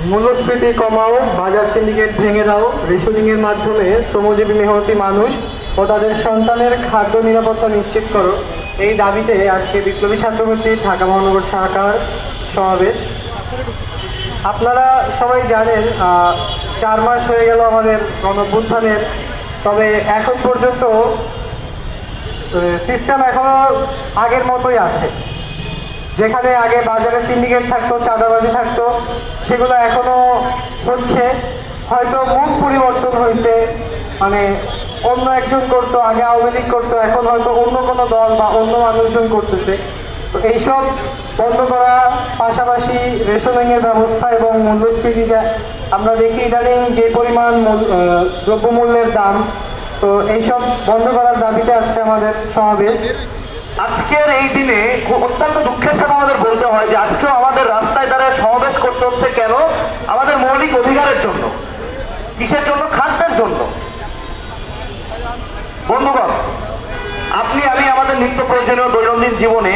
মূল্যস্ফীতি কমাও, বাজার সিন্ডিকেট ভেঙে দাও, রেশনিংয়ের মাধ্যমে শ্রমজীবী মেহনতি মানুষ ও তাদের সন্তানের খাদ্য নিরাপত্তা নিশ্চিত করো, এই দাবিতে আজকে বিপ্লবী ছাত্রমৈত্রী ঢাকা মহানগর শাখার সমাবেশ। আপনারা সবাই জানেন 4 মাস হয়ে গেল আমাদের গণঅভ্যুত্থানের, তবে এখন পর্যন্ত সিস্টেম এখনো আগের মতোই আছে। যেখানে আগে বাজারে সিন্ডিকেট থাকতো, চাঁদাবাজি থাকতো, সেগুলো এখনো হচ্ছে, হয়তো মুখ পরিবর্তন হয়েছে, মানে অন্য একজন করতো, আগে আওয়ামী লীগ করতো, এখন হয়তো অন্য কোনো দল বা অন্য মানুষজন করতেছে। তো এইসব বন্ধ করা, পাশাপাশি রেশনিংয়ের ব্যবস্থা এবং মূল্যস্ফীতি, আমরা দেখি ইদানিং যে পরিমাণ দ্রব্যমূল্যের দাম, তো এইসব বন্ধ করার দাবিতে আজকে আমাদের সমাবেশ। আজকের এই দিনে অত্যন্ত দুঃখের সাথে আমাদের বলতে হয় যে আজকেও আমাদের রাস্তায় দাঁড়ায় সমাবেশ করতে হচ্ছে। কেন? আমাদের মৌলিক অধিকারের জন্য। কিসের জন্য? খাদ্যের জন্য। বন্ধুগণ, আপনি আমি আমাদের নিত্য প্রয়োজনীয় দৈনন্দিন জীবনে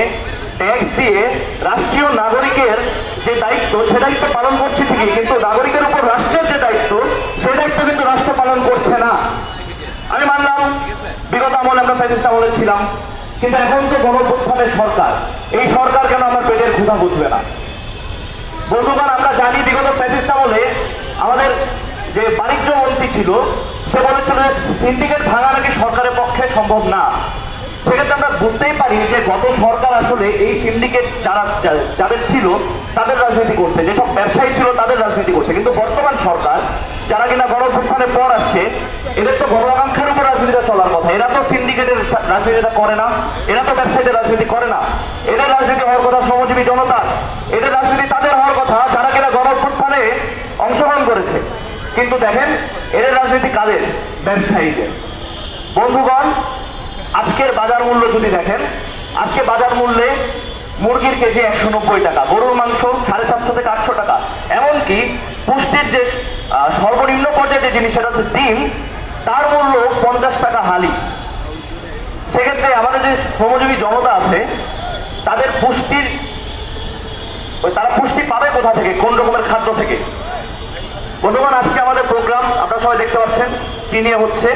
ট্যাক্স দিয়ে রাষ্ট্রীয় নাগরিকের যে দায়িত্ব, সে দায়িত্ব পালন করছি ঠিকই, কিন্তু নাগরিকের উপর রাষ্ট্রের যে দায়িত্ব, সেই দায়িত্ব কিন্তু রাষ্ট্র পালন করছে না। আমি মানলাম বিগত আমলে আমরা ফ্যাসিস্ট আমলে ছিলাম, কিন্তু এখন তো গণঅভ্যুত্থানের সরকার, এই সরকার কেন আমার পেটের ক্ষুধা বুঝবে না? বন্ধুগণ, আমরা জানি বিগত ফ্যাসিস্ট আমলে আমাদের যে বাণিজ্য মন্ত্রী ছিল, সে বলেছিল সিন্ডিকেট ভাঙা নাকি সরকারের পক্ষে সম্ভব না। সেক্ষেত্রে আমরা বুঝতেই পারি যে গত সরকার আসলে এই সিন্ডিকেট যাদের ছিল তাদের রাজনীতি করছে, যেসব ব্যবসায়ী ছিল তাদের রাজনীতি করছে। কিন্তু বর্তমান সরকার, যারা কিনা গণঅভ্যুত্থানের পর আসছে, এদের তো গণ আকাঙ্ক্ষার উপর রাজনীতিটা চলার কথা। এরা তো সিন্ডিকেটের রাজনীতিটা করে না, এরা তো ব্যবসায়ীদের রাজনীতি করে না। এদের রাজনীতি হওয়ার কথা শ্রমজীবী জনতা, এদের রাজনীতি তাদের হওয়ার কথা যারা কিনা গণঅভ্যুত্থানে অংশগ্রহণ করেছে। কিন্তু দেখেন, এদের রাজনীতি কাদের? ব্যবসায়ীদের। বন্ধুগণ, আজকের বাজার মূল্য যদি দেখেন, আজকে বাজার মূল্যে মুরগির কেজি 190 টাকা, গরুর মাংস 750 থেকে 800 টাকা, এমনকি পুষ্টির যে সর্বনিম্ন পর্যায়ে যে জিনিস, সেটা হচ্ছে ডিম, তার মূল্য 50 টাকা হালি। সেক্ষেত্রে আমাদের যে শ্রমজীবী জনতা আছে, তাদের তারা পুষ্টি পাবে কোথা থেকে, কোন রকমের খাদ্য থেকে? বন্ধুগণ, আজকে আমাদের প্রোগ্রাম আপনারা সবাই দেখতে পাচ্ছেন কি নিয়ে হচ্ছে।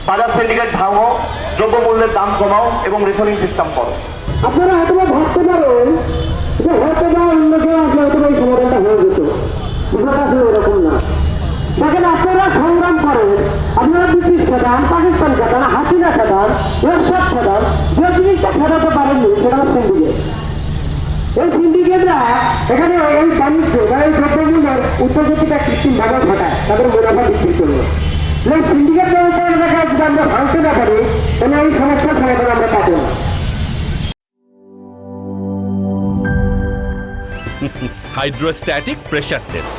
বাজার সিন্ডিকেট ভাঙো, দ্রব্যমূল্যের দাম কমাও এবং রেশনিং সিস্টেম করো। আপনারা হয়তো ভাবতে পারেন যে হয়তো বা অন্য কেউ আসলে হয়তো এই সমাধানটা হয়ে যেত। বিষয়টা আসলে এরকম না। দেখেন, আপনারা সংগ্রাম করেন, আপনারা ব্রিটিশ খেদান, পাকিস্তান খেদান, হাসিনা খেদান, এরশাদ খেদান, যে জিনিসটা খেদাতে পারেননি সেটা হলো সিন্ডিকেট। এই সিন্ডিকেটরা এখানে এই বাণিজ্য বা এই দ্রব্যমূল্যের উত্তরগতিটা কৃত্রিম ভাবে ঘটায় তাদের মুনাফা বিক্রির জন্য। এই সিন্ডিকেট ব্যবস্থার দেখা যদি আমরা ভাঙতে না পারি, তাহলে এই সমস্যার সমাধান আমরা পাবো না। Hydrostatic pressure test.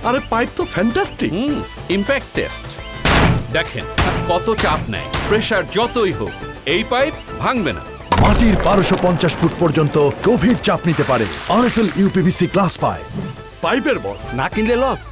আরে পাইপ তো ফ্যান্টাস্টিক। Impact test. দেখেন কত চাপ নেয়, প্রেসার যতই হোক এই পাইপ ভাঙবে না। মাটির 1250 ফুট পর্যন্ত গভীর চাপ নিতে পারে আরএফএল ইউপিভিসি গ্লাস পাইপ। পাইপের বস, না কিনলে লস।